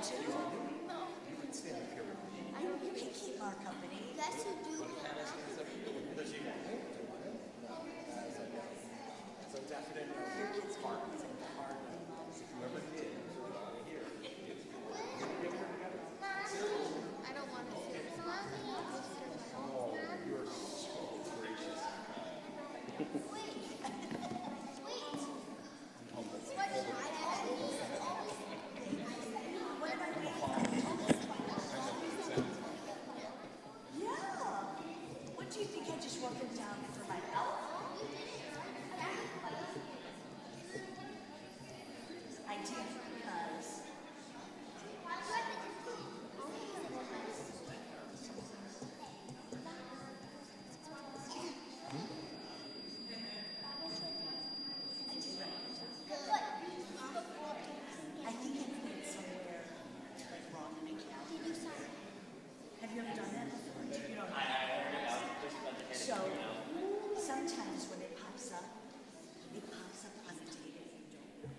to? You can stand up here with me. You can keep our company. Yes, you do. So definitely, your kids are hard. Whoever did, here. I don't want to see it. Oh, you're so gracious. What do you think I just wrote them down for my belt? I did because I think I put it somewhere like wrong in the calendar. Have you ever done that before? You don't know. So sometimes when it pops up on the table that you don't know.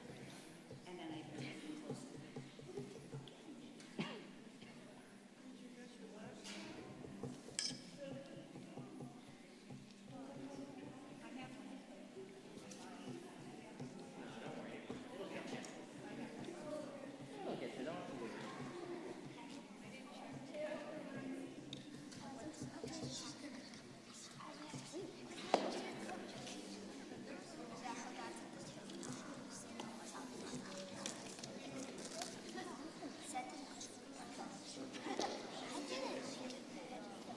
And then I put it close to it.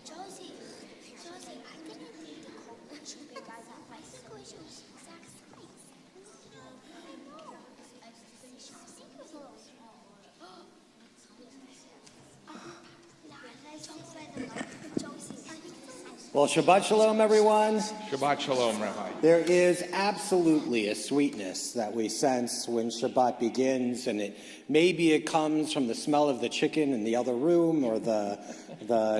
Josie, I didn't think the coat was too big. I thought my situation was the exact size. I know. I think it was a little small. Well, Shabbat Shalom, everyone. Shabbat Shalom, Rabbi. There is absolutely a sweetness that we sense when Shabbat begins, and maybe it comes from the smell of the chicken in the other room, or the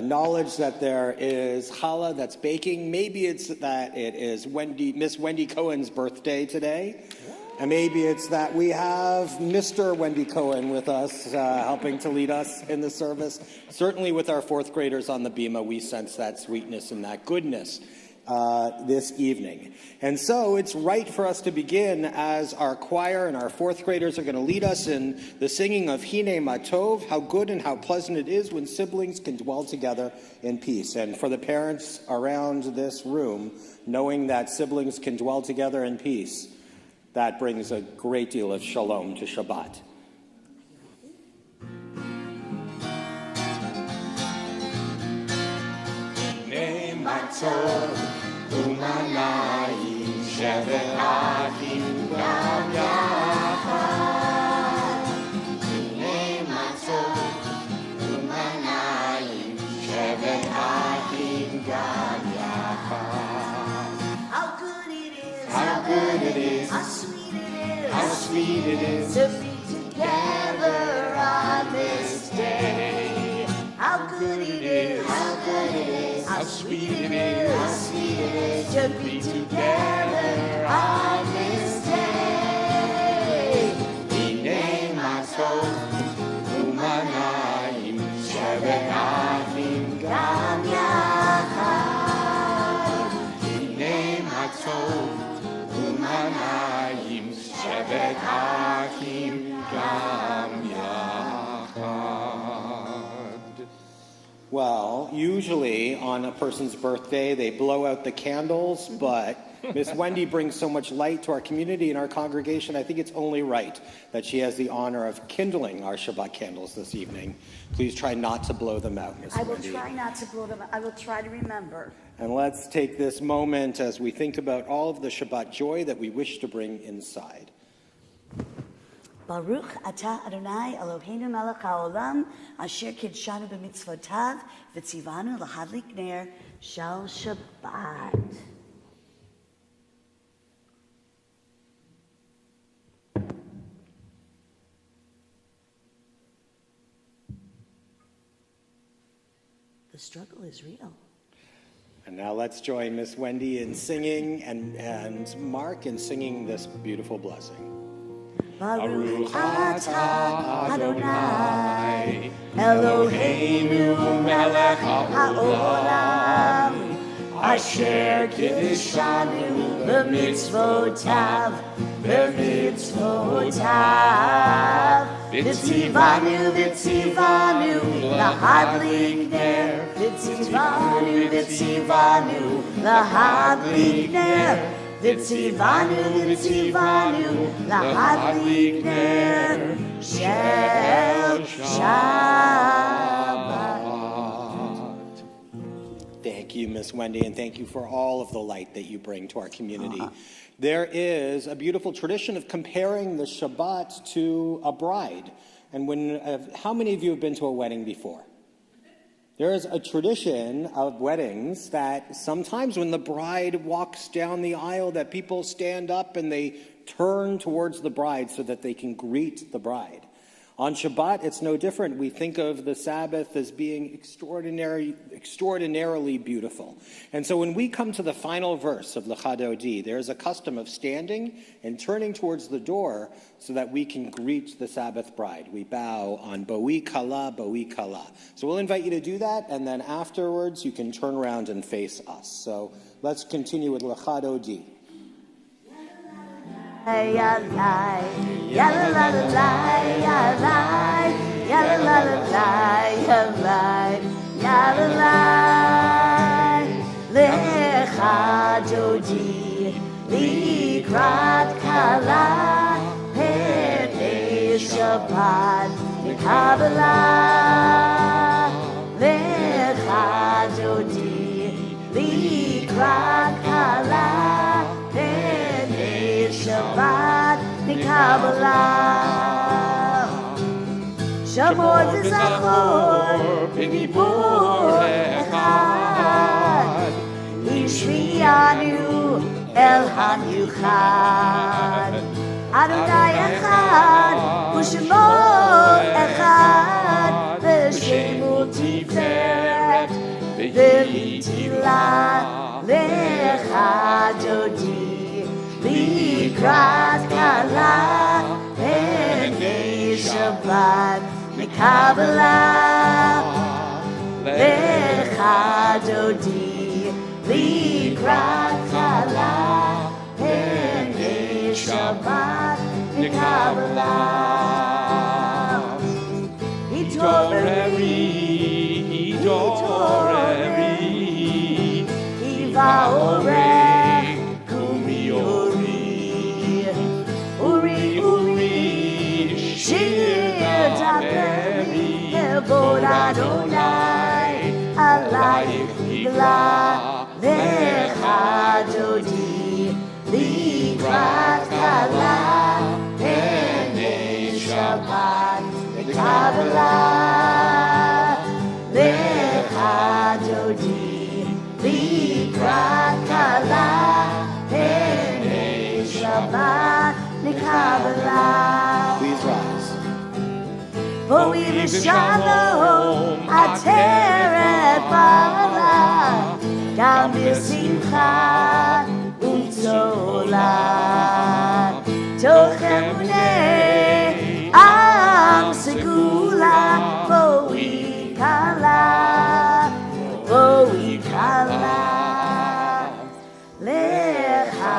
knowledge that there is challah that's baking. Maybe it's that it is Miss Wendy Cohen's birthday today. And maybe it's that we have Mr. Wendy Cohen with us, helping to lead us in the service. Certainly with our fourth graders on the bima, we sense that sweetness and that goodness this evening. And so it's right for us to begin as our choir and our fourth graders are going to lead us in the singing of Hine Matov, how good and how pleasant it is when siblings can dwell together in peace. And for the parents around this room, knowing that siblings can dwell together in peace, that brings a great deal of shalom to Shabbat. Hine matov u'manayim shevet achim gam yachad. Hine matov u'manayim shevet achim gam yachad. How good it is. How good it is. How sweet it is. How sweet it is to be together on this day. How good it is. How good it is. How sweet it is. How sweet it is to be together on this day. Hine matov u'manayim shevet achim gam yachad. Hine matov u'manayim shevet achim gam yachad. Well, usually on a person's birthday, they blow out the candles, but Miss Wendy brings so much light to our community and our congregation, I think it's only right that she has the honor of kindling our Shabbat candles this evening. Please try not to blow them out, Miss Wendy. I will try not to blow them. I will try to remember. And let's take this moment as we think about all of the Shabbat joy that we wish to bring inside. Baruch atah Adonai Eloheinu melech haolam asher kidshanu b'mitzvotav v'tzivanu lahadlik ner shel Shabbat. The struggle is real. And now let's join Miss Wendy in singing and Mark in singing this beautiful blessing. Baruch atah Adonai Eloheinu melech haolam Asher kiddushanu b'mitzvotav V'tzivanu lahadlik ner V'tzivanu lahadlik ner V'tzivanu lahadlik ner Shel Shabbat. Thank you, Miss Wendy, and thank you for all of the light that you bring to our community. There is a beautiful tradition of comparing the Shabbat to a bride. And how many of you have been to a wedding before? There is a tradition of weddings that sometimes when the bride walks down the aisle, that people stand up and they turn towards the bride so that they can greet the bride. On Shabbat, it's no different. We think of the Sabbath as being extraordinarily beautiful. And so when we come to the final verse of Lecha Dodi, there's a custom of standing and turning towards the door so that we can greet the Sabbath bride. We bow on Boi Kala, Boi Kala. So we'll invite you to do that, and then afterwards you can turn around and face us. So let's continue with Lecha Dodi. Ya la ya la la la ya la ya la la la ya la ya la la Lecha Dodi likrat kala Penei Shabbat Kabbalah Lecha Dodi likrat kala Shabbat Kabbalah Shamor v'zachor b'dibur echad Ishrianu el hamiuchad Adonai echad u'shemo echad v'shemu tiferet v'hitilah Lecha Dodi Likrat kala Penei Shabbat Kabbalah Lecha Dodi Likrat kala Penei Shabbat Kabbalah Hitoreri Hivaoreh Kevod Adonai alayich nigla Lecha Dodi likrat kala Penei Shabbat Kabbalah Lecha Dodi likrat kala Penei Shabbat Kabbalah. Please rise. Boi v'shalom ateret bala Gam b'simcha u'tzola Toch emunei am segula Boi kala Lecha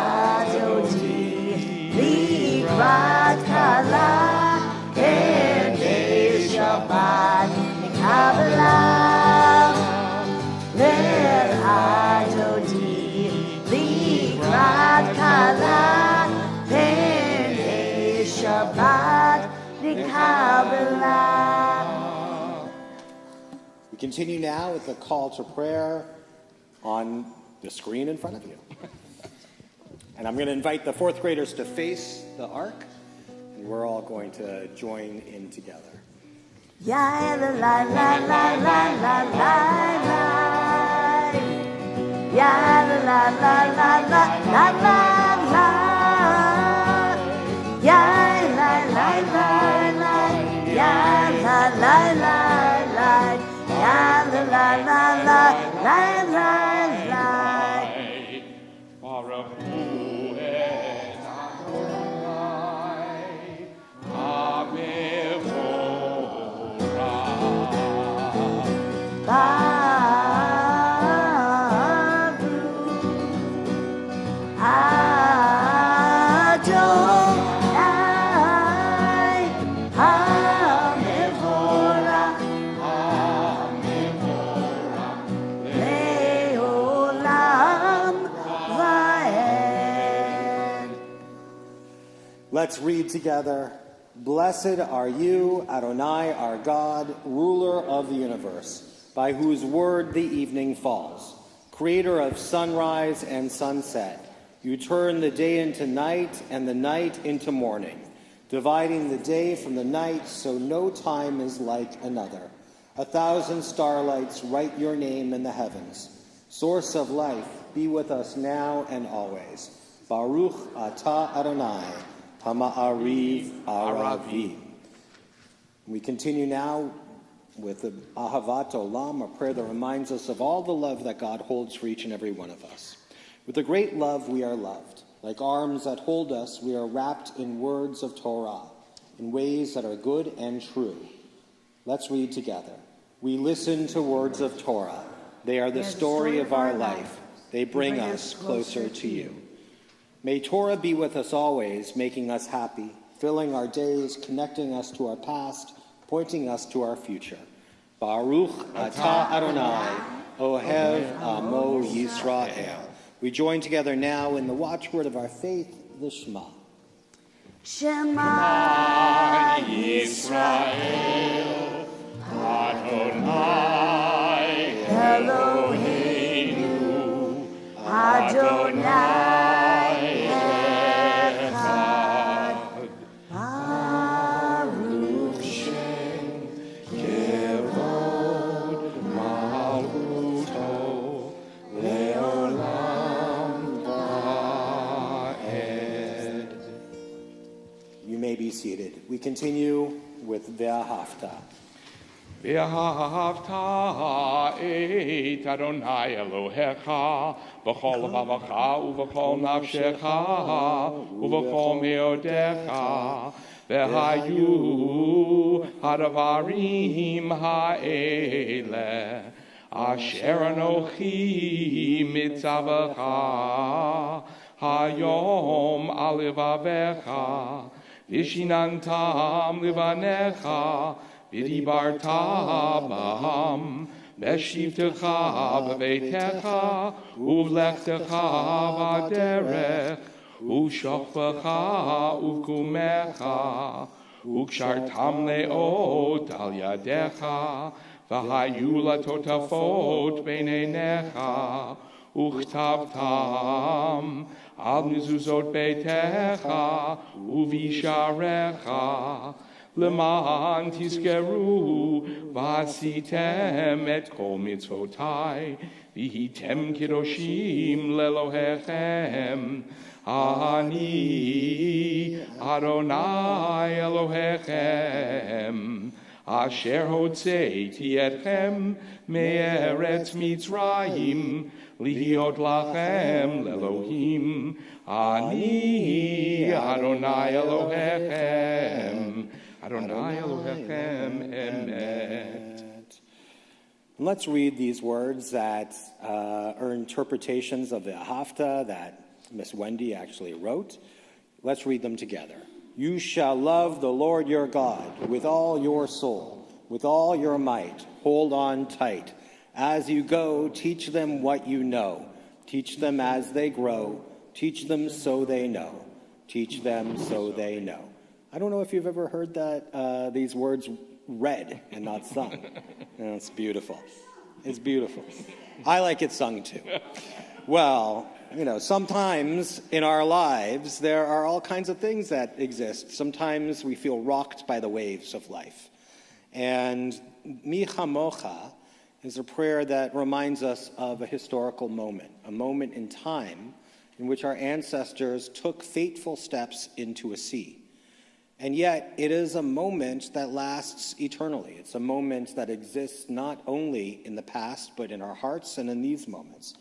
Dodi likrat kala Shabbat Kabbalah Lecha Dodi likrat kala Penei Shabbat Kabbalah. We continue now with the call to prayer on the screen in front of you. And I'm going to invite the fourth graders to face the ark, and we're all going to join in together. Ya la la la la la la la la. Ya la la la la la la la la. Ya la la la la. Ya la la la la. Ya la la la la la la la. Let's read together. Blessed are you, Adonai, our God, ruler of the universe, by whose word the evening falls. Creator of sunrise and sunset, you turn the day into night and the night into morning, dividing the day from the night so no time is like another. 1,000 starlights write your name in the heavens. Source of life, be with us now and always. Baruch atah Adonai, hama'ariv aravim. We continue now with the Ahavat Olam, a prayer that reminds us of all the love that God holds for each and every one of us. With a great love, we are loved. Like arms that hold us, we are wrapped in words of Torah, in ways that are good and true. Let's read together. We listen to words of Torah. They are the story of our life. They bring us closer to you. May Torah be with us always, making us happy, filling our days, connecting us to our past, pointing us to our future. Baruch atah Adonai, ohev amo Yisrael. We join together now in the watchword of our faith, the Shema. Shema Yisrael, Adonai Eloheinu, Adonai Echad, Baruch Shem Kevod Malchuto Leolam Va'ed. You may be seated. We continue with Ve'ahavta. ואהבת את אדוני אלוהיך בכל לבבך ובכל נפשך ובכל מאודיך והיו הדברים האלה אשר אנוכי מצווך היום על לבביך ושיננתם לבניך ודיברת בהם בשבתך בביתך ובלכתך בדרך ושוכבך ובקומך וקשרתם לאות על ידיך והיו לטוטפות בין עיניך וכתבתם על מזוזות ביתך ובשעריך למען תזכרו ועשיתם את כל מצוותיי והייתם קדושים לאלוהיכם אני אדוני אלוהיכם אשר הוצאתי אתכם מארץ מצרים להיות לכם לאלוהים אני אדוני אלוהיכם Adonai Elohechem Emet. Let's read these words that are interpretations of the Ahavta that Miss Wendy actually wrote. Let's read them together. You shall love the Lord your God with all your soul, with all your might. Hold on tight. As you go, teach them what you know. Teach them as they grow. Teach them so they know. Teach them so they know. I don't know if you've ever heard that these words read and not sung. It's beautiful. It's beautiful. I like it sung too. Well, sometimes in our lives there are all kinds of things that exist. Sometimes we feel rocked by the waves of life. And Mi Chamocha is a prayer that reminds us of a historical moment, a moment in time in which our ancestors took fateful steps into a sea. And yet, it is a moment that lasts eternally. It's a moment that exists not only in the past, but in our hearts and in these moments.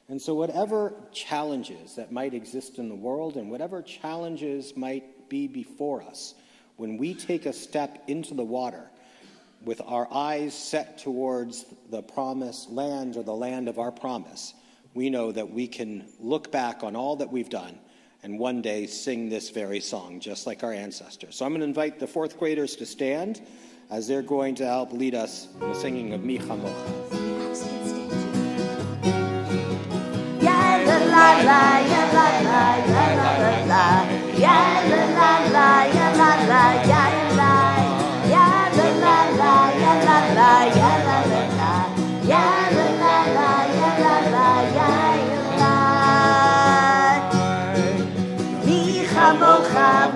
And so whatever challenges that might exist in the world and whatever challenges might be before us, when we take a step into the water with our eyes set towards the promised land or the land of our promise, we know that we can look back on all that we've done and one day sing this very song, just like our ancestors. So I'm going to invite the fourth graders to stand as they're going to help lead us in the singing of Mi Chamocha. Ya la la la, ya la la la la la, ya la la la.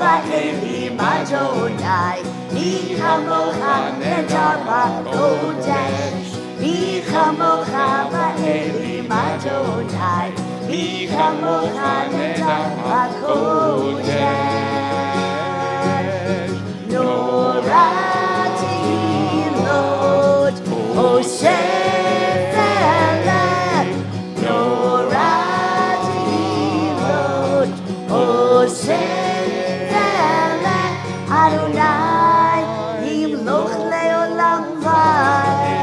Elohim Adonai, Mi Chamocha Nedar B'Kodesh, Mi Chamocha Elohim Adonai, Mi Chamocha Nedar B'Kodesh. Nora Tehilot, Osef Eleh, Nora Tehilot, Osef Eleh, Adonai, Yimloch Leolam Vaed.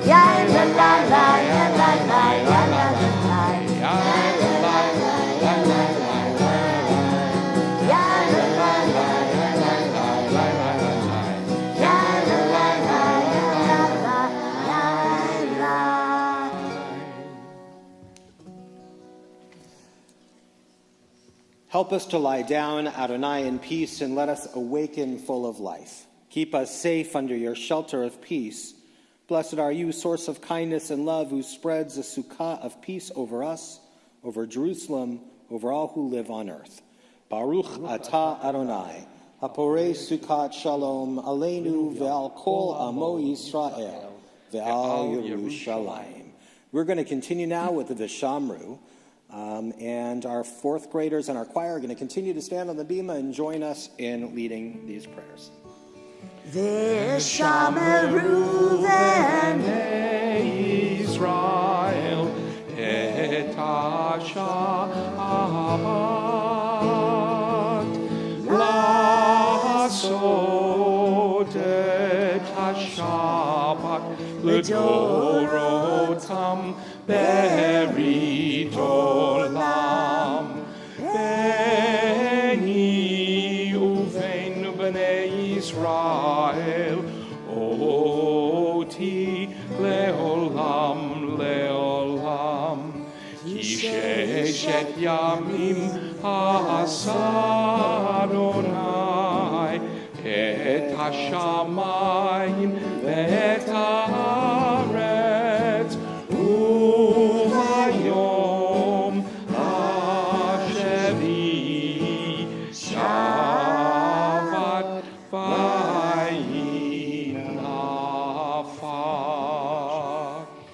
Ya la la la, ya la la, ya la la la, ya la la la, ya la la la, ya la la la, ya la la la, ya la la la, ya la la la. Help us to lie down, Adonai, in peace, and let us awaken full of life. Keep us safe under your shelter of peace. Blessed are you, source of kindness and love, who spreads a sukkah of peace over us, over Jerusalem, over all who live on earth. Baruch atah Adonai, haporei sukkat shalom, aleinu ve'al kol amo Yisrael, ve'al Yerushalayim. We're going to continue now with the Vishamru. And our fourth graders and our choir are going to continue to stand on the bima and join us in leading these prayers. Vishameru Bnei Israel et ha-Shabbat la'asot et ha-Shabbat l'dorotam berit olam beni uvein bnei Israel oti leolam leolam ki sheshet yamim ha'asa Adonai et hashamayim ve'et haaretz u'hayom asheri shavat vayinafak.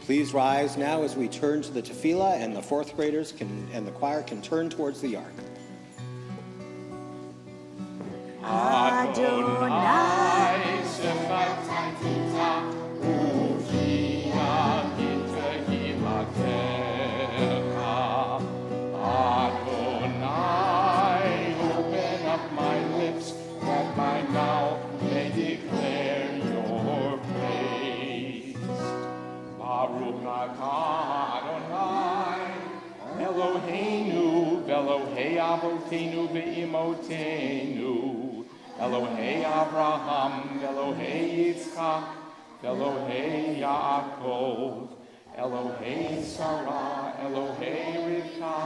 Please rise now as we turn to the tefillah, and the fourth graders and the choir can turn towards the ark. Adonai sefatita uvia intehilatecha. Adonai, open up my lips that my mouth may declare your praise. Baruch atah Adonai, Eloheinu, Elohei Avotenu ve'imotenu, Elohei Abraham, Elohei Yitzchak, Elohei Yaakov, Elohei Sarah, Elohei Rivka,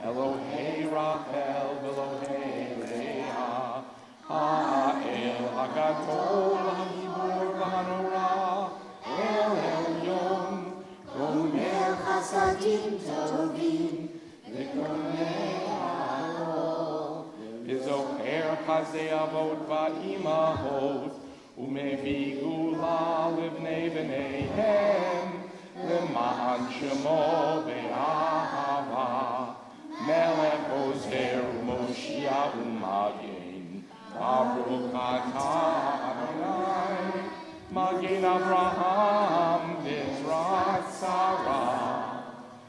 Elohei Rachel, Elohei Leah, Ha'el Hagadol, Ha'ibur V'Hanorah, El Elyon, Gomer Chasadim Tovim, V'Konei Zoher Chazei Avot Va'imahot Umevi Gula Livnei B'neihem L'ma'an Shemo Be'ahava Melech Ozer U'Moshiach U'Magen Baruch atah Adonai Magen Avraham V'Ezrat Sarah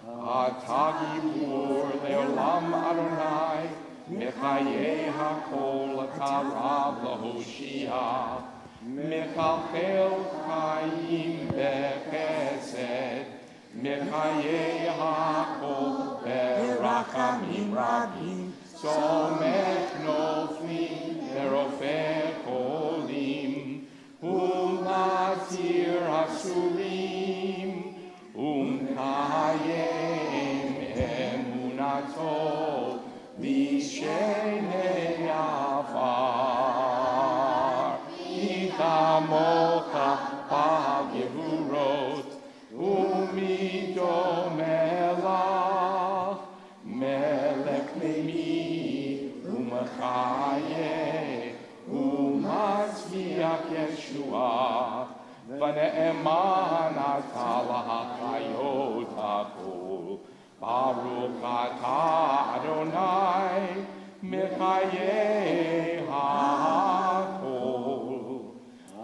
Atah Gibur Le'olam Adonai Mechayeh hakol atarav lahoshia, Mechalchel chayim bechesed, Mechayeh hakol berachamim rabim, Somech noflim verofeh kolim, Umatir hasurim, Umkayem emunato. Vishenei afar, itamocha pagevurot, umido melach, melech memi Baruch atah Adonai, Mechayeh HaKol.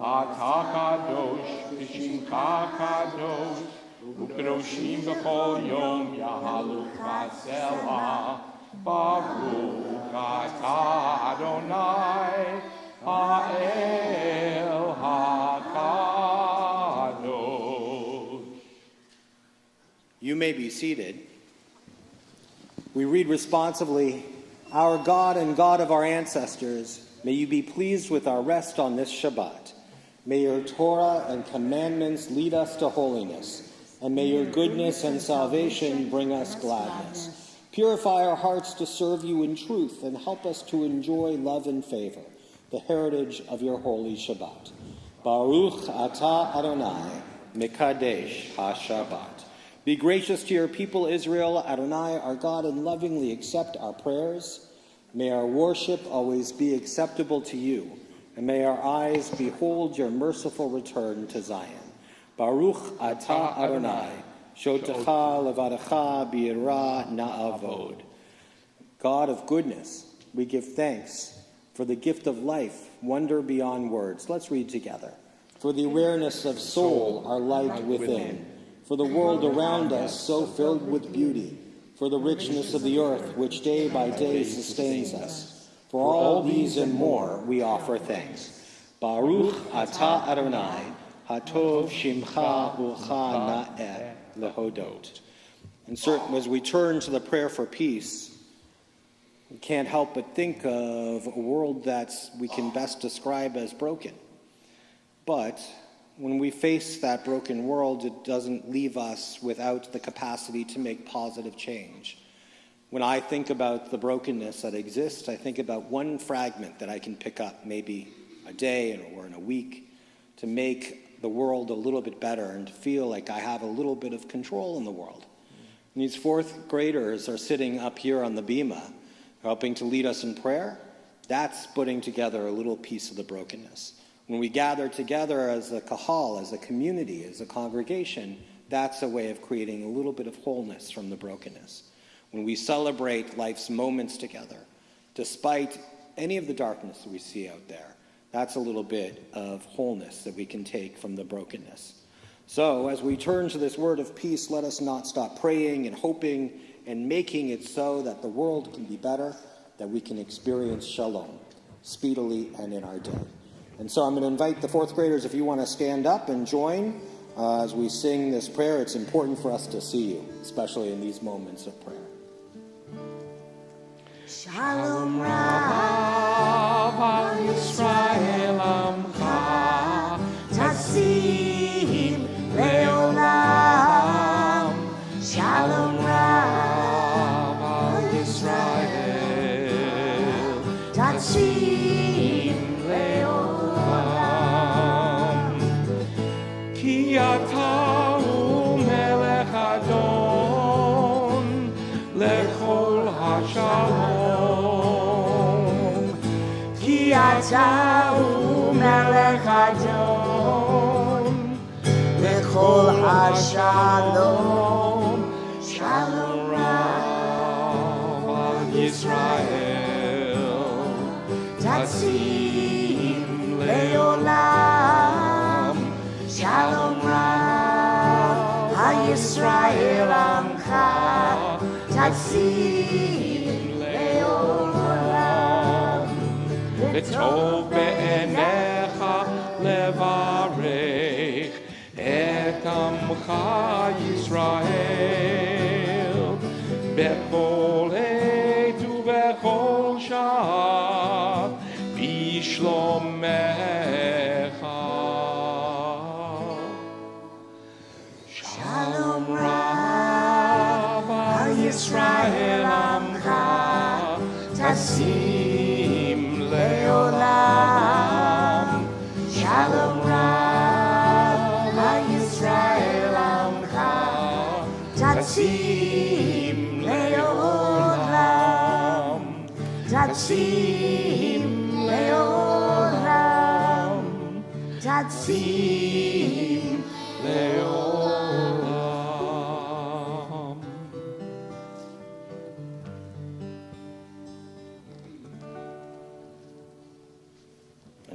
Atah kadosh, v'shimcha kadosh, u'kadoshim b'chol yom yahalucha selah. Baruch atah Adonai, Ha'el HaKadosh. You may be seated. We read responsively, "Our God and God of our ancestors, may you be pleased with our rest on this Shabbat. May your Torah and commandments lead us to holiness, and may your goodness and salvation bring us gladness. Purify our hearts to serve you in truth, and help us to enjoy love and favor, the heritage of your holy Shabbat. Baruch atah Adonai, Mekadesh HaShabbat." Be gracious to your people, Israel, Adonai, our God, and lovingly accept our prayers. May our worship always be acceptable to you, and may our eyes behold your merciful return to Zion. Baruch atah Adonai, shotecha levadecha b'yirah na'avod. God of goodness, we give thanks for the gift of life, wonder beyond words. Let's read together. For the awareness of soul, our light within. For the world around us, so filled with beauty. For the richness of the earth, which day by day sustains us. For all these and more, we offer thanks. Baruch atah Adonai, hatov shimcha ucha na'eh lehodot. And certainly, as we turn to the prayer for peace, we can't help but think of a world that we can best describe as broken. But when we face that broken world, it doesn't leave us without the capacity to make positive change. When I think about the brokenness that exists, I think about one fragment that I can pick up maybe a day or in a week to make the world a little bit better and to feel like I have a little bit of control in the world. And these fourth graders are sitting up here on the bima, helping to lead us in prayer. That's putting together a little piece of the brokenness. When we gather together as a kahal, as a community, as a congregation, that's a way of creating a little bit of wholeness from the brokenness. When we celebrate life's moments together, despite any of the darkness that we see out there, that's a little bit of wholeness that we can take from the brokenness. So as we turn to this word of peace, let us not stop praying and hoping and making it so that the world can be better, that we can experience shalom speedily and in our day. And so I'm going to invite the fourth graders, if you want to stand up and join as we sing this prayer. It's important for us to see you, especially in these moments of prayer. Shalom Rav al Yisrael Amcha, Tassim Leolam. Shalom Rav al Yisrael, Tassim Leolam. Ki ata hu melech Adon, lechol hashalom. Ki ata hu melech Adon, lechol hashalom. Shalom Rav al Yisrael, Tatsim Leolam. Shalom Rav HaYisrael Amcha. Tatsim Leolam. V'tov be'enecha levarech et amcha Yisrael bechol עת ובכל שעה בשלומך. Shalom Rav HaYisrael Amcha Tassim Leolam. Shalom Rav HaYisrael Amcha. Tatsim Leolam. Tatsim Leolam. Tatsim Leolam.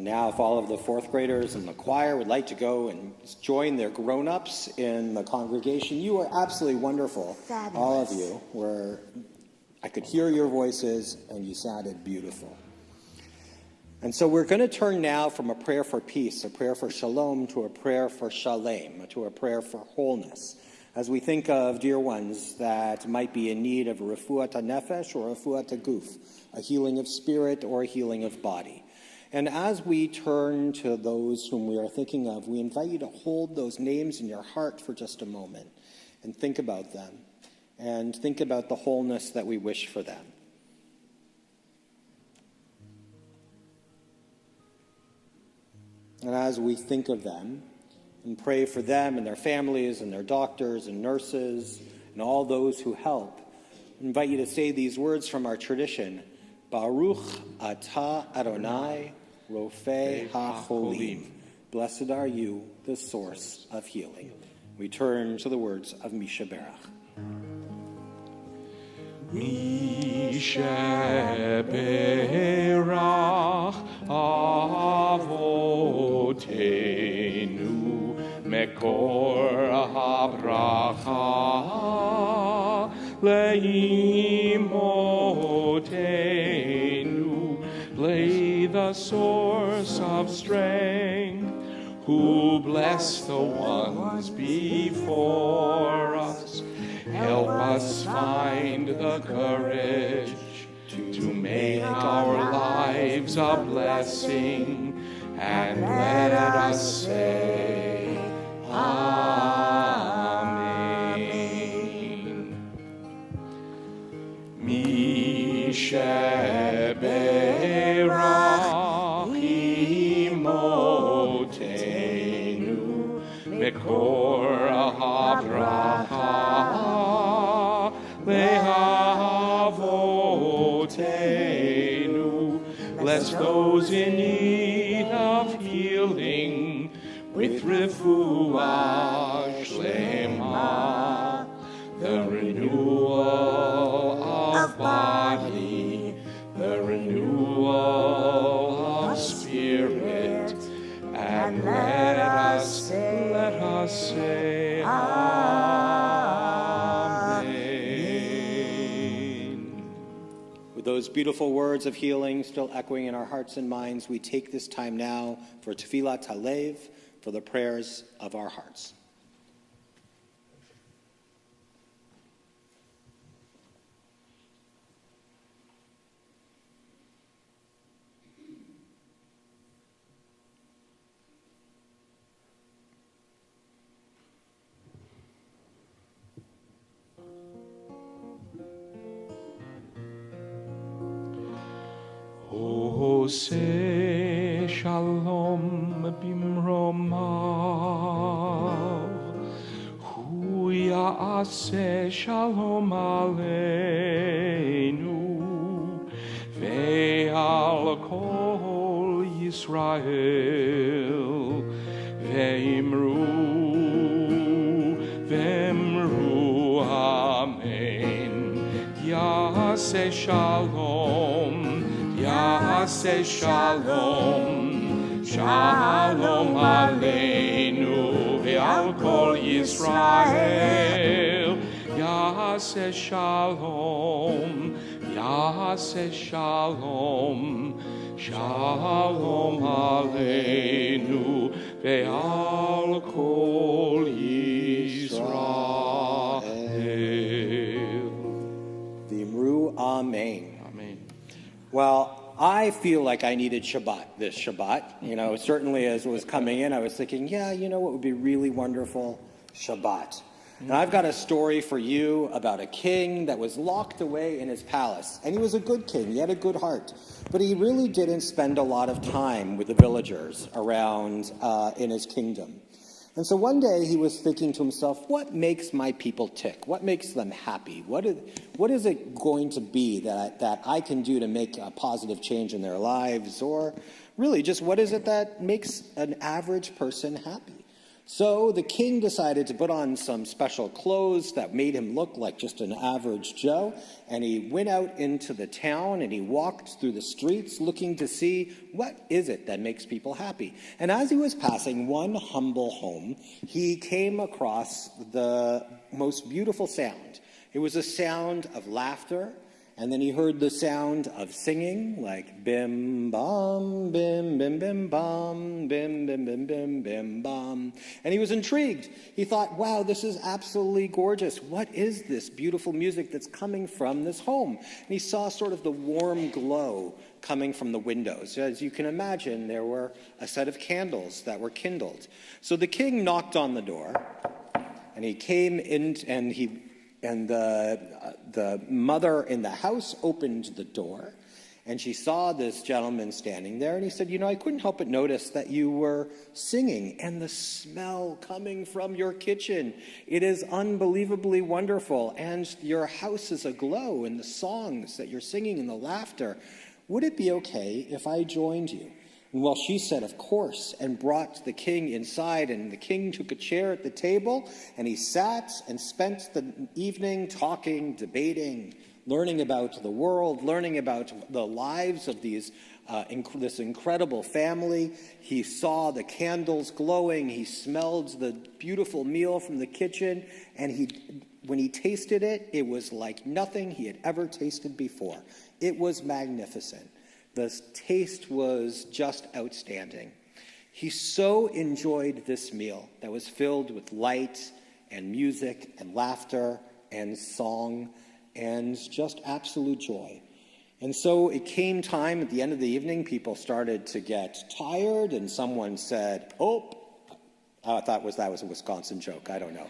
now, if all of the fourth graders in the choir would like to go and join their grown-ups in the congregation, you are absolutely wonderful. Fabulous. All of you I could hear your voices, and you sounded beautiful. And so we're going to turn now from a prayer for peace, a prayer for shalom, to a prayer for shalem, to a prayer for wholeness, as we think of dear ones that might be in need of a refuat nefesh or a refuat guf, a healing of spirit or a healing of body. And as we turn to those whom we are thinking of, we invite you to hold those names in your heart for just a moment and think about them and think about the wholeness that we wish for them. And as we think of them and pray for them and their families and their doctors and nurses and all those who help, I invite you to say these words from our tradition: Baruch atah Adonai Rofei HaCholim. Blessed are you, the source of healing. We turn to the words of Misha Berach. Misha Berach Avotenu Mekor HaBracha Leimotenu, lay the source of strength, who bless the ones before us. Help us find the courage to make our lives a blessing, and let us say Amen. Misha Berach Imotenu Mekor HaBracha Lehavotenu. Bless those in need of healing with refuah shlema, the renewal of body, the renewal of spirit, and let us say Amen. With those beautiful words of healing still echoing in our hearts and minds, we take this time now for Tefillat Halev, for the prayers of our hearts. Ose shalom bimromav, hu ya'aseh shalom aleinu, ve'al kol Yisrael, ve'imru amen. Ya'aseh shalom, Ya'aseh shalom, shalom aleinu ve'al kol Yisrael. Ya'aseh shalom, Ya'aseh shalom, shalom aleinu ve'al kol Yisrael. V'imru amen. Amen. Well, I feel like I needed Shabbat this Shabbat. Certainly as it was coming in, I was thinking, what would be really wonderful? Shabbat. And I've got a story for you about a king that was locked away in his palace. And he was a good king. He had a good heart. But he really didn't spend a lot of time with the villagers around in his kingdom. And so one day he was thinking to himself, what makes my people tick? What makes them happy? What is it going to be that I can do to make a positive change in their lives? Or really, just what is it that makes an average person happy? So the king decided to put on some special clothes that made him look like just an average Joe, and he went out into the town and he walked through the streets looking to see what is it that makes people happy. And as he was passing one humble home, he came across the most beautiful sound. It was a sound of laughter. And then he heard the sound of singing, like bim bum, bim bim bim bum, bim bim bim bim bim bum. And he was intrigued. He thought, wow, this is absolutely gorgeous. What is this beautiful music that's coming from this home? And he saw sort of the warm glow coming from the windows. As you can imagine, there were a set of candles that were kindled. So the king knocked on the door, and he came in, and the mother in the house opened the door, and she saw this gentleman standing there, and he said, I couldn't help but notice that you were singing, and the smell coming from your kitchen. It is unbelievably wonderful, and your house is aglow in the songs that you're singing and the laughter. Would it be okay if I joined you? And well, she said, of course, and brought the king inside, and the king took a chair at the table, and he sat and spent the evening talking, debating, learning about the world, learning about the lives of this incredible family. He saw the candles glowing, he smelled the beautiful meal from the kitchen, and when he tasted it, it was like nothing he had ever tasted before. It was magnificent. The taste was just outstanding. He so enjoyed this meal that was filled with light and music and laughter and song and just absolute joy. And so it came time at the end of the evening, people started to get tired, and someone said, I thought that was a Wisconsin joke. I don't know.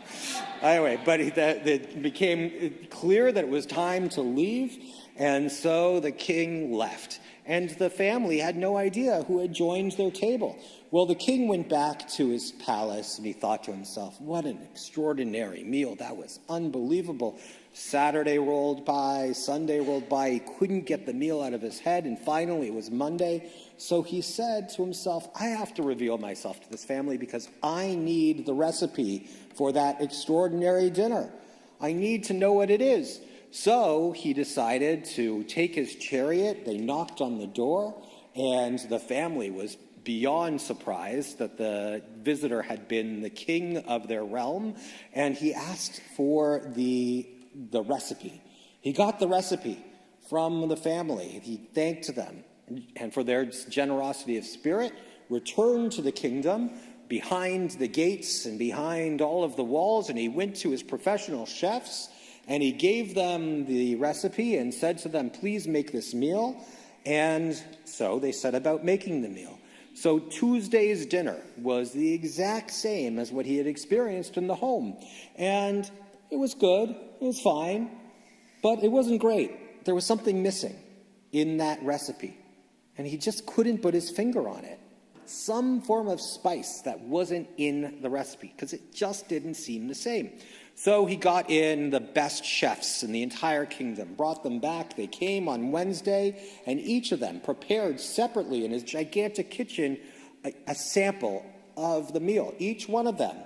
Anyway, but it became clear that it was time to leave, and so the king left. And the family had no idea who had joined their table. Well, the king went back to his palace, and he thought to himself, what an extraordinary meal. That was unbelievable. Saturday rolled by, Sunday rolled by. He couldn't get the meal out of his head, and finally it was Monday. So he said to himself, I have to reveal myself to this family because I need the recipe for that extraordinary dinner. I need to know what it is. So he decided to take his chariot. They knocked on the door, and the family was beyond surprised that the visitor had been the king of their realm, and he asked for the recipe. He got the recipe from the family. He thanked them and for their generosity of spirit, returned to the kingdom behind the gates and behind all of the walls, and he went to his professional chefs, and he gave them the recipe and said to them, please make this meal. And so they set about making the meal. So Tuesday's dinner was the exact same as what he had experienced in the home. And it was good, it was fine, but it wasn't great. There was something missing in that recipe, and he just couldn't put his finger on it. Some form of spice that wasn't in the recipe, because it just didn't seem the same. So he got in the best chefs in the entire kingdom, brought them back. They came on Wednesday, and each of them prepared separately in his gigantic kitchen a sample of the meal. Each one of them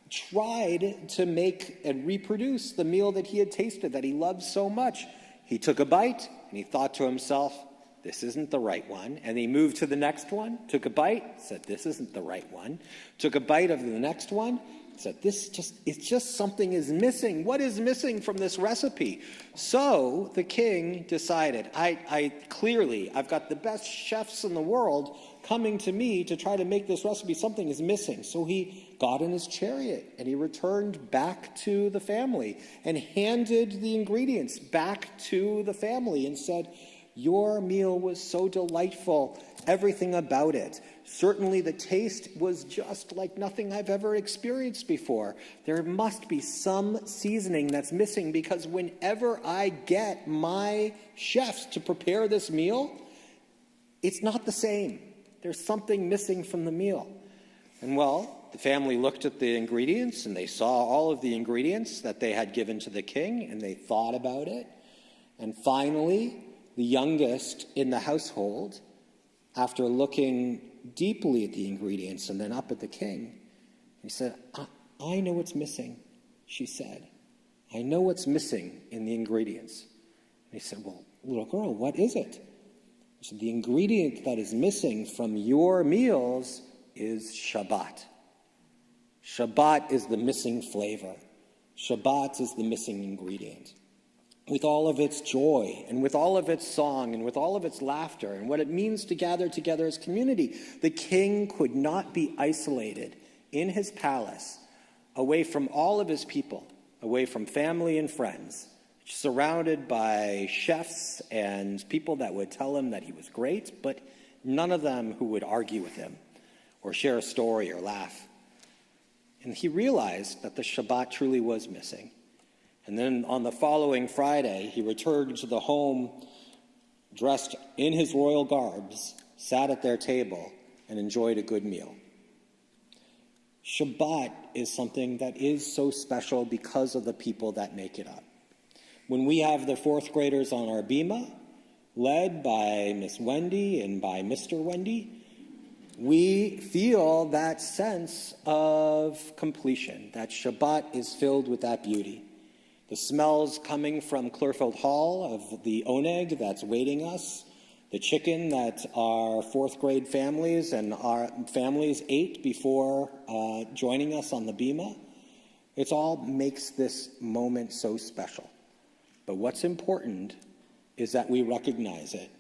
tried to make and reproduce the meal that he had tasted, that he loved so much. He took a bite, and he thought to himself, this isn't the right one. And he moved to the next one, took a bite, said, this isn't the right one. Took a bite of the next one, said, it's just something is missing. What is missing from this recipe? So the king decided, I've got the best chefs in the world coming to me to try to make this recipe. Something is missing. So he got in his chariot and he returned back to the family and handed the ingredients back to the family and said, your meal was so delightful, everything about it. Certainly the taste was just like nothing I've ever experienced before. There must be some seasoning that's missing, because whenever I get my chefs to prepare this meal, it's not the same. There's something missing from the meal. And well, the family looked at the ingredients, and they saw all of the ingredients that they had given to the king, and they thought about it. And finally, the youngest in the household, after looking deeply at the ingredients and then up at the king, He said, I know what's missing, she said. I know what's missing in the ingredients. And he said, well, little girl, what is it? She said, the ingredient that is missing from your meals is Shabbat. Shabbat is the missing flavor. Shabbat is the missing ingredient. With all of its joy and with all of its song and with all of its laughter and what it means to gather together as community, the king could not be isolated in his palace, away from all of his people, away from family and friends, surrounded by chefs and people that would tell him that he was great, but none of them who would argue with him or share a story or laugh. And he realized that the Shabbat truly was missing. And then on the following Friday, he returned to the home dressed in his royal garbs, sat at their table, and enjoyed a good meal. Shabbat is something that is so special because of the people that make it up. When we have the fourth graders on our bima, led by Miss Wendy and by Mr. Wendy, we feel that sense of completion, that Shabbat is filled with that beauty. The smells coming from Clearfield Hall of the oneg that's waiting us, the chicken that our fourth grade families and our families ate before joining us on the bima, it all makes this moment so special. But what's important is that we recognize it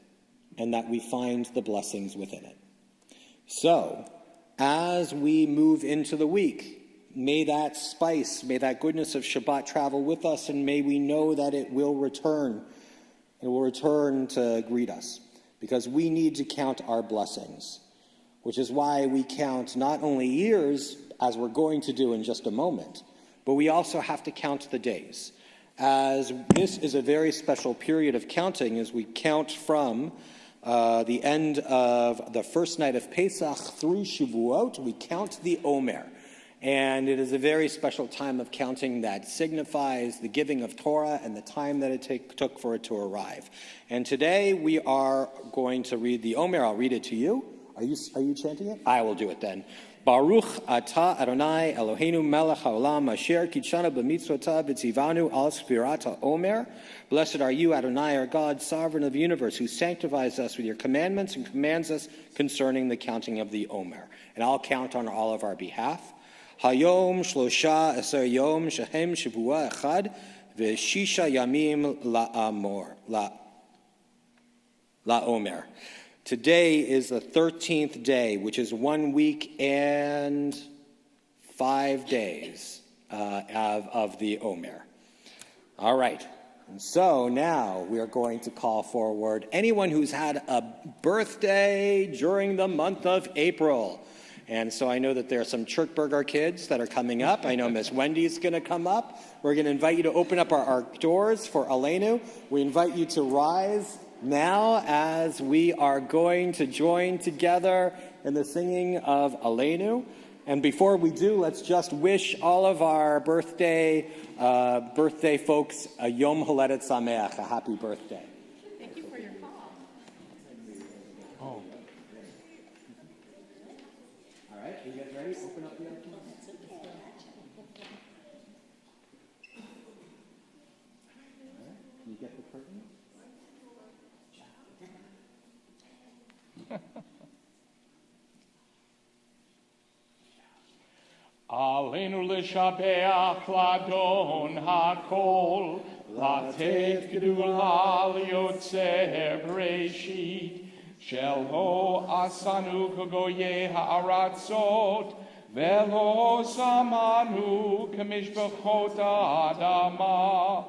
and that we find the blessings within it. So, as we move into the week, may that spice, may that goodness of Shabbat travel with us, and may we know that it will return. It will return to greet us, because we need to count our blessings, which is why we count not only years, as we're going to do in just a moment, but we also have to count the days, as this is a very special period of counting as we count from the end of the first night of Pesach through Shavuot. We count the Omer. And it is a very special time of counting that signifies the giving of Torah and the time that it took for it to arrive. And today we are going to read the Omer. I'll read it to you. Are you chanting it? I will do it then. Baruch atah Adonai Eloheinu melech haolam asher kitshanu b'mitzvotav v'tzivanu al sfirat ha'omer. Blessed are you, Adonai, our God, sovereign of the universe, who sanctifies us with your commandments and commands us concerning the counting of the Omer. And I'll count on all of our behalf. Hayom shlosha eser yom shehem shavua echad v'shisha yamim la'omer. Today is the 13th day, which is 1 week and 5 days of the Omer. All right. And so now we are going to call forward anyone who's had a birthday during the month of April. And so I know that there are some Churchburger kids that are coming up. I know Miss Wendy's going to come up. We're going to invite you to open up our doors for Aleinu. We invite you to rise now as we are going to join together in the singing of Aleinu. And before we do, let's just wish all of our birthday folks a Yom Holedet Sameach, a happy birthday. Thank you for your call. Oh. All right, are you guys ready? Open up the other one. All right, can you get the curtain? Aleinu l'shabeach ladon hakol, latet gedula liotzer bereshit, shel ho asanu kagoye ha'aratzot, velo samanu kamishbachot ha'adama,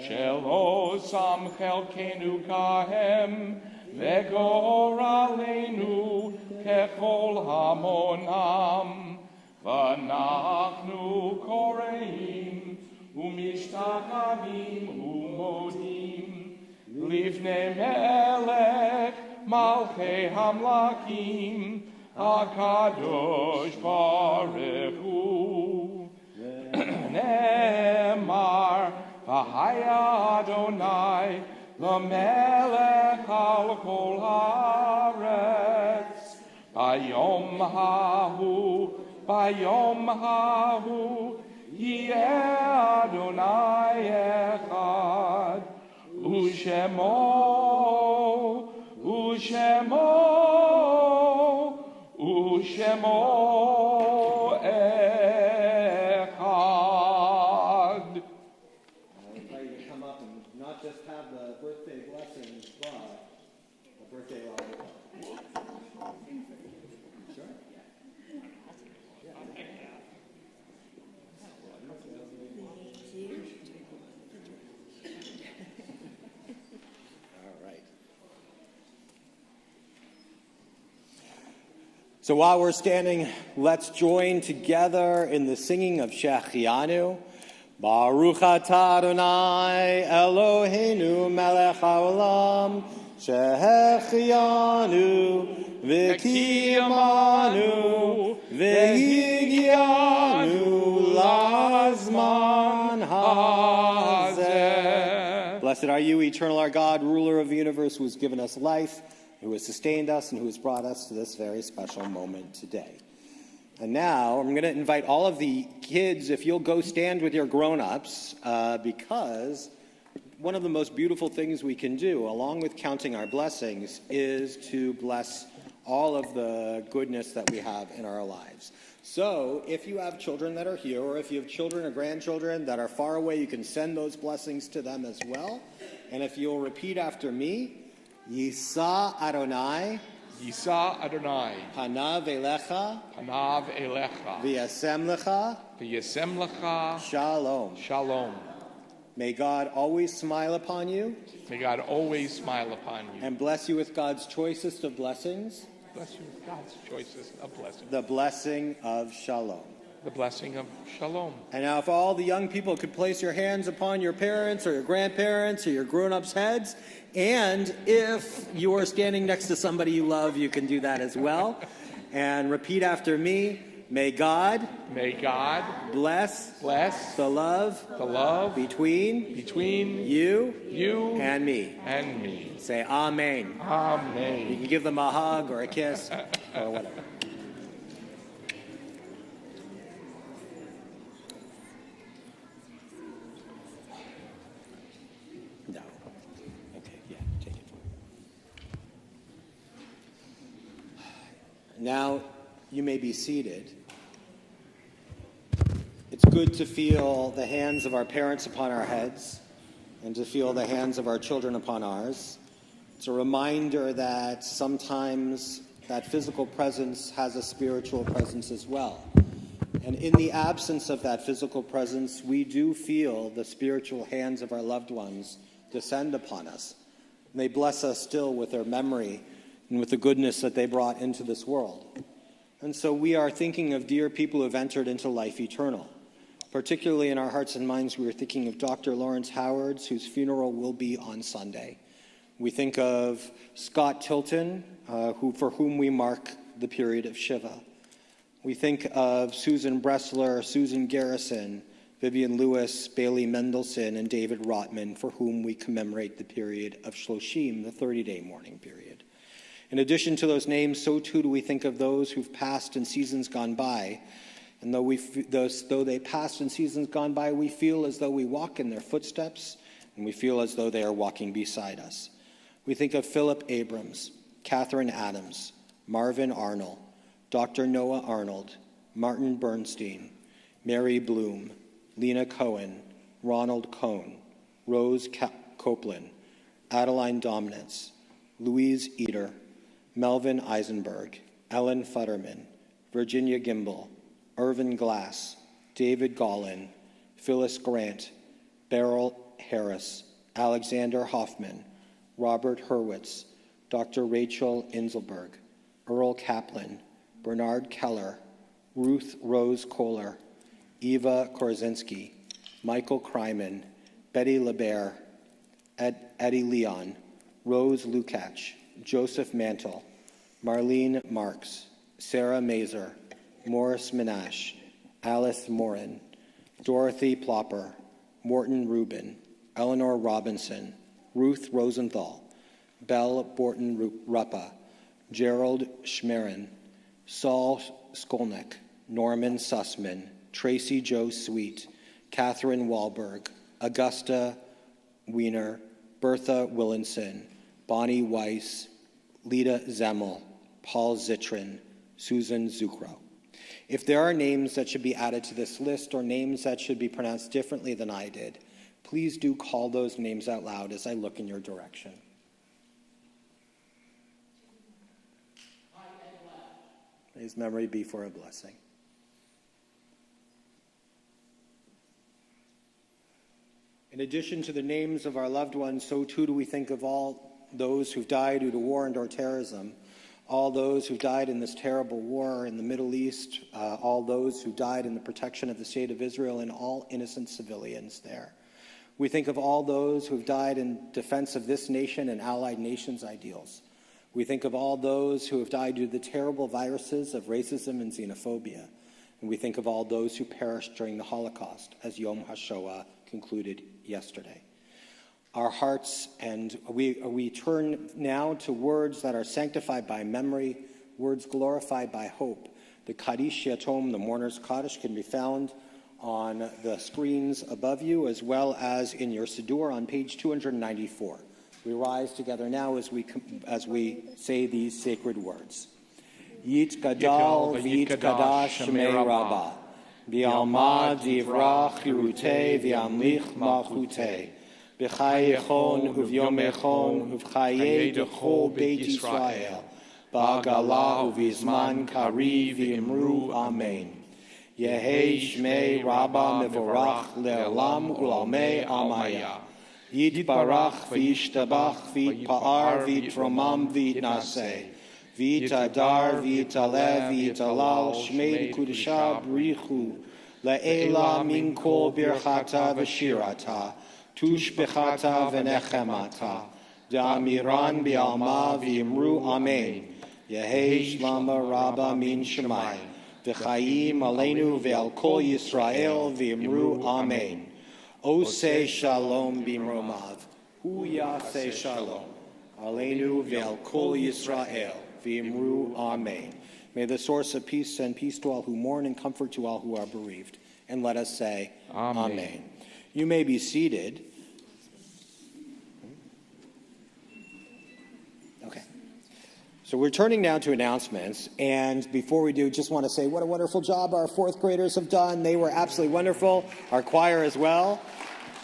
shel ho sam chelkenu kahem, vegor aleinu kechol hamonam. V'nachnu koreim u'mishtachavim u'modim livnei melech malchei hamlakim HaKadosh Baruch Hu. Ne'emar v'haya Adonai l'melech al kol haaretz Hayom hahu Bayom Hahu Yeh Adonai Echad Ushemo Echad. I invite you to come up and not just have the birthday blessings, but the birthday lollipop. Sure. All right. So while we're standing, let's join together in the singing of Shechianu. Baruch atah Adonai Eloheinu melech haolam shehechianu v'kiyamanu v'higianu lazman hazeh. Blessed are you, eternal our God, ruler of the universe, who has given us life, who has sustained us, and who has brought us to this very special moment today. And now I'm going to invite all of the kids, if you'll go stand with your grown-ups, because one of the most beautiful things we can do, along with counting our blessings, is to bless all of the goodness that we have in our lives. So if you have children that are here, or if you have children or grandchildren that are far away, you can send those blessings to them as well. And if you'll repeat after me, Yisa Adonai, Yisa Adonai, Panav Elecha, Panav Elecha, V'yasem Lecha, V'yasem Lecha, Shalom. Shalom. May God always smile upon you May God always smile upon you. and bless you with God's choicest of blessings, Bless you with God's choices of blessing. the blessing of Shalom. The blessing of Shalom. And now if all the young people could place your hands upon your parents or your grandparents or your grown-ups' heads, and if you are standing next to somebody you love, you can do that as well. And repeat after me. May God bless the love between you and me. Say Amen. Amen. You can give them a hug or a kiss or whatever. No. Okay, yeah, take it. Now you may be seated. It's good to feel the hands of our parents upon our heads and to feel the hands of our children upon ours. It's a reminder that sometimes that physical presence has a spiritual presence as well. And in the absence of that physical presence, we do feel the spiritual hands of our loved ones descend upon us. And they bless us still with their memory and with the goodness that they brought into this world. And so we are thinking of dear people who have entered into life eternal. Particularly in our hearts and minds, we are thinking of Dr. Lawrence Howard's, whose funeral will be on Sunday. We think of Scott Tilton, for whom we mark the period of Shiva. We think of Susan Bressler, Susan Garrison, Vivian Lewis, Bailey Mendelson, and David Rotman, for whom we commemorate the period of Shloshim, the 30-day mourning period. In addition to those names, so too do we think of those who've passed in seasons gone by. And though they passed in seasons gone by, we feel as though we walk in their footsteps, and we feel as though they are walking beside us. We think of Philip Abrams, Catherine Adams, Marvin Arnold, Dr. Noah Arnold, Martin Bernstein, Mary Bloom, Lena Cohen, Ronald Cohn, Rose Copeland, Adeline Dominitz, Louise Eder, Melvin Eisenberg, Ellen Futterman, Virginia Gimbel, Irvin Glass, David Gollin, Phyllis Grant, Beryl Harris, Alexander Hoffman, Robert Hurwitz, Dr. Rachel Inselberg, Earl Kaplan, Bernard Keller, Ruth Rose Kohler, Eva Korzinski, Michael Kryman, Betty LeBaire, Eddie Leon, Rose Lukács, Joseph Mantle, Marlene Marks, Sarah Mazer, Morris Minash, Alice Morin, Dorothy Plopper, Morton Rubin, Eleanor Robinson, Ruth Rosenthal, Belle Borton Ruppa, Gerald Schmerin, Saul Skolnick, Norman Sussman, Tracy Joe Sweet, Catherine Wahlberg, Augusta Wiener, Bertha Willinson, Bonnie Weiss, Lita Zemmel, Paul Zitrin, Susan Zucro. If there are names that should be added to this list or names that should be pronounced differently than I did, please do call those names out loud as I look in your direction. May his memory be for a blessing. In addition to the names of our loved ones, so too do we think of all those who've died due to war and or terrorism, all those who've died in this terrible war in the Middle East, all those who died in the protection of the state of Israel, and all innocent civilians there. We think of all those who've died in defense of this nation and allied nations' ideals. We think of all those who have died due to the terrible viruses of racism and xenophobia. And we think of all those who perished during the Holocaust, as Yom HaShoah concluded yesterday. Our hearts, and we turn now to words that are sanctified by memory, words glorified by hope. The Kaddish Yatom, the Mourner's Kaddish, can be found on the screens above you, as well as in your Siddur on page 294. We rise together now as we say these sacred words. Yit Gadal v'yit Kadash Shemei Rabbah, v'yalma divrach hirutei v'yamlich malchutei, b'chai yechon uvyom echon uv'chayei dechol Beit Yisrael, ba'agala uv'izman kariv v'imru Amen. Yehei Shmei Rabbah mevorach le'olam u'lamei amaya. Yitbarach v'yishtabach v'yitpa'ar v'yitromam v'yitnaseh. V'yitadar v'yitalev v'yitalal Shmei Kudusha b'richu. Le'ela min kol birchata v'shirata. Tush b'chata v'nechemata. Da'amiran bi'alma v'yimru Amen. Yehei Shlama Rabbah min Shemai. V'chayim aleinu ve'al kol Yisrael v'yimru Amen. Oseh shalom bimromav, hu yaseh shalom, aleinu ve'al kol Yisrael v'yimru Amen. May the source of peace send peace to all who mourn and comfort to all who are bereaved. And let us say, Amen. You may be seated. Okay. So we're turning now to announcements, and before we do, just want to say what a wonderful job our fourth graders have done. They were absolutely wonderful. Our choir as well.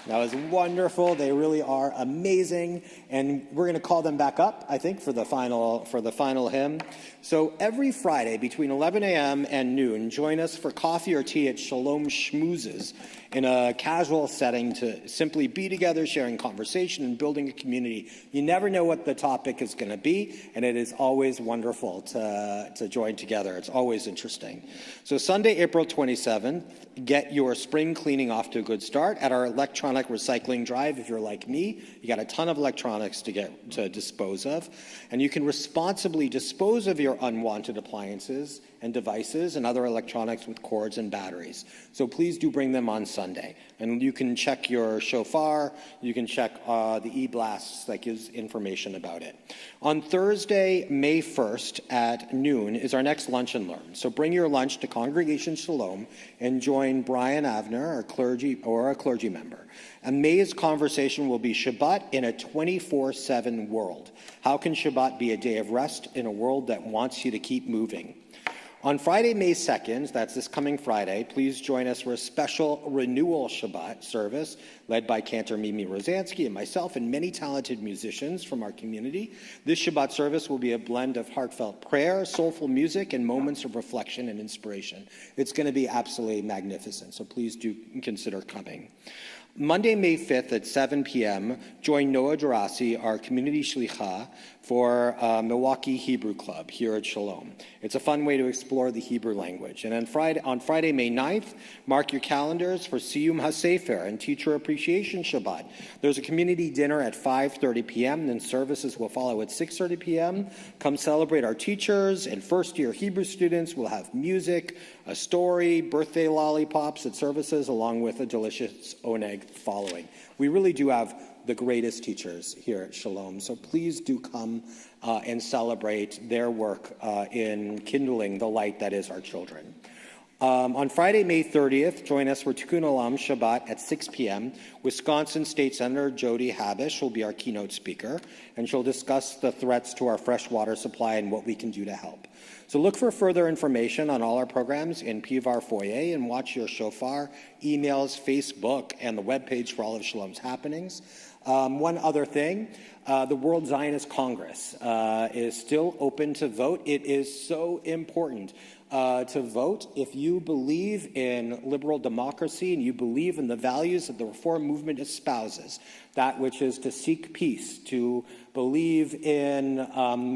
That was wonderful. They really are amazing, and we're going to call them back up, I think, for the final hymn. So every Friday between 11 a.m. and noon, join us for coffee or tea at Shalom Schmoozes in a casual setting to simply be together, sharing conversation and building a community. You never know what the topic is going to be, and it is always wonderful to join together. It's always interesting. So Sunday, April 27th, get your spring cleaning off to a good start at our electronic recycling drive. If you're like me, you got a ton of electronics to dispose of, and you can responsibly dispose of your unwanted appliances and devices and other electronics with cords and batteries. So please do bring them on Sunday. And you can check your shofar, you can check the e-blasts that gives information about it. On Thursday, May 1st at noon is our next Lunch and Learn. So bring your lunch to Congregation Shalom and join Brian Avner, a clergy member. And May's conversation will be Shabbat in a 24/7 world. How can Shabbat be a day of rest in a world that wants you to keep moving? On Friday, May 2nd, that's this coming Friday, please join us for a special renewal Shabbat service led by Cantor Mimi Rosansky and myself and many talented musicians from our community. This Shabbat service will be a blend of heartfelt prayer, soulful music, and moments of reflection and inspiration. It's going to be absolutely magnificent, so please do consider coming. Monday, May 5th at 7 p.m., join Noah Gerasi, our community shlicha, for Milwaukee Hebrew Club here at Shalom. It's a fun way to explore the Hebrew language. And on Friday, May 9th, mark your calendars for Siyum HaSefer and Teacher Appreciation Shabbat. There's a community dinner at 5:30 p.m., then services will follow at 6:30 p.m. Come celebrate our teachers and first-year Hebrew students. We'll have music, a story, birthday lollipops at services, along with a delicious oneg following. We really do have the greatest teachers here at Shalom, so please do come and celebrate their work in kindling the light that is our children. On Friday, May 30th, join us for Tikkun Olam Shabbat at 6 p.m. Wisconsin State Senator Jody Habish will be our keynote speaker, and she'll discuss the threats to our fresh water supply and what we can do to help. So look for further information on all our programs in PVAR Foyer and watch your shofar, emails, Facebook, and the webpage for all of Shalom's happenings. One other thing, the World Zionist Congress is still open to vote. It is so important to vote if you believe in liberal democracy and you believe in the values that the Reform movement espouses, that which is to seek peace, to believe in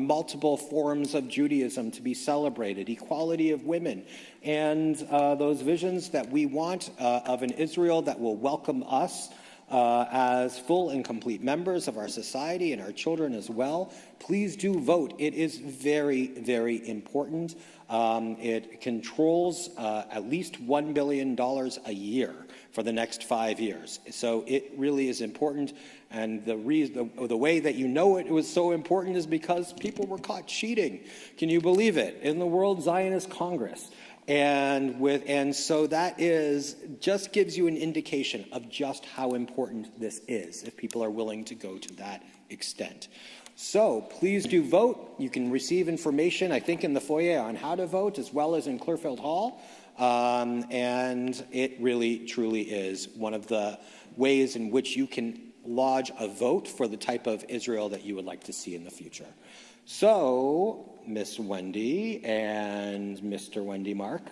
multiple forms of Judaism to be celebrated, equality of women, and those visions that we want of an Israel that will welcome us as full and complete members of our society and our children as well. Please do vote. It is very, very important. It controls at least $1 billion a year for the next 5 years. So it really is important. And the way that you know it was so important is because people were caught cheating. Can you believe it? In the World Zionist Congress. And so that just gives you an indication of just how important this is, if people are willing to go to that extent. So please do vote. You can receive information, I think, in the foyer on how to vote, as well as in Clearfield Hall. And it really, truly is one of the ways in which you can lodge a vote for the type of Israel that you would like to see in the future. So, Miss Wendy and Mr. Wendy Mark,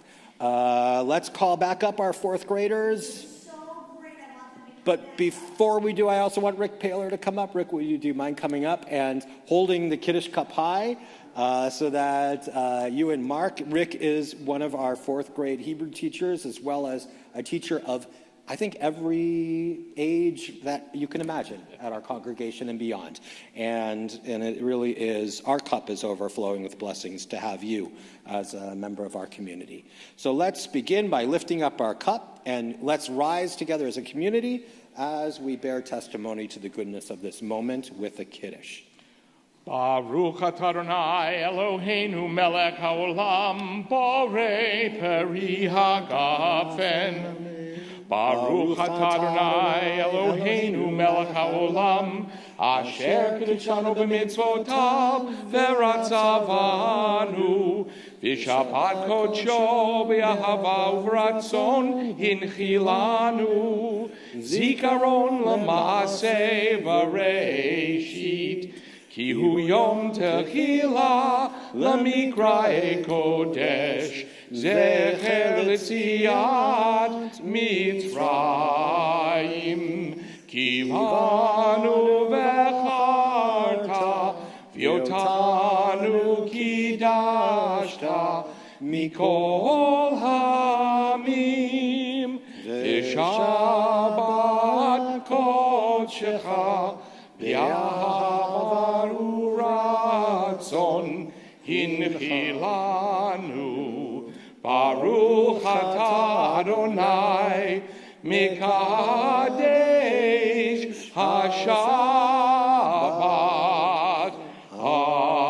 let's call back up our fourth graders. But before we do, I also want Rick Paler to come up. Rick, do you mind coming up and holding the Kiddush cup high so that you and Mark, Rick is one of our fourth grade Hebrew teachers, as well as a teacher of, I think, every age that you can imagine at our congregation and beyond. And it really is, our cup is overflowing with blessings to have you as a member of our community. So let's begin by lifting up our cup, and let's rise together as a community as we bear testimony to the goodness of this moment with the Kiddush. Baruch atah Adonai Eloheinu melech haolam borei peri hagafen. Baruch atah Adonai Eloheinu melech haolam asher kiddushanu b'mitzvotav v'ratzavanu v'shabbat kodsho b'ahava uvratzon hinchilanu zikaron l'maaseh v'reishit Ki hu yom tehila l'mikrae kodesh zecher l'tziat Mitzrayim kivanu v'charta v'yotanu kidashta mikol hamim v'shabbat kodshecha B'ahava uratzon hinchilanu Baruch atah Adonai Mekadesh HaShabbat Amen.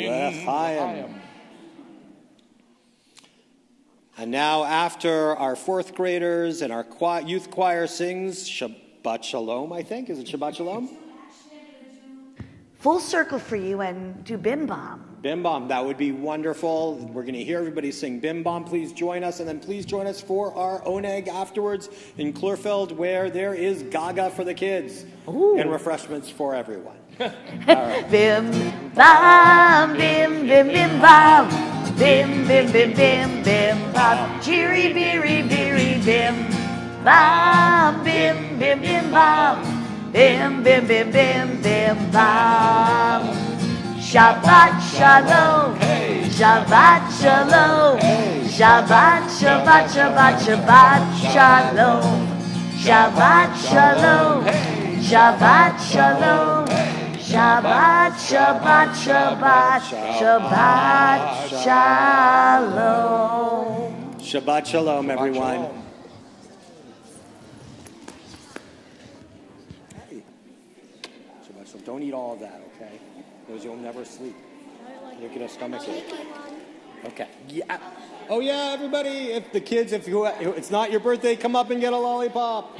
L'chaim. And now, after our fourth graders and our youth choir sings Shabbat Shalom, I think. Is it Shabbat Shalom? Full circle for you and do Bim Bam. Bim Bam, that would be wonderful. We're going to hear everybody sing Bim Bam. Please join us, and then please join us for our Oneg afterwards in Clearfield, where there is Gaga for the kids. Ooh. And refreshments for everyone. All right. Bim Bam, Bim Bim Bim Bam, Bim Bim Bim Bim Bim Bam, Cheery Beery Beery Bim Bam, Bim Bim Bim Bam, Bim Bim Bim Bim Bim Bam. Shabbat Shalom, Hey. Shabbat Shalom, Hey. Shabbat Shabbat Shabbat Shabbat Shalom, Shabbat Shalom, Hey. Shabbat Shalom, Hey. Shabbat Shabbat Shabbat Shabbat Shalom. Shabbat Shalom, everyone. Shalom. Hey. Shabbat Shalom. Don't eat all of that, okay? Because you'll never sleep. You'll get a stomach ache. Okay. Yeah. Oh yeah, everybody! If it's not your birthday, come up and get a lollipop.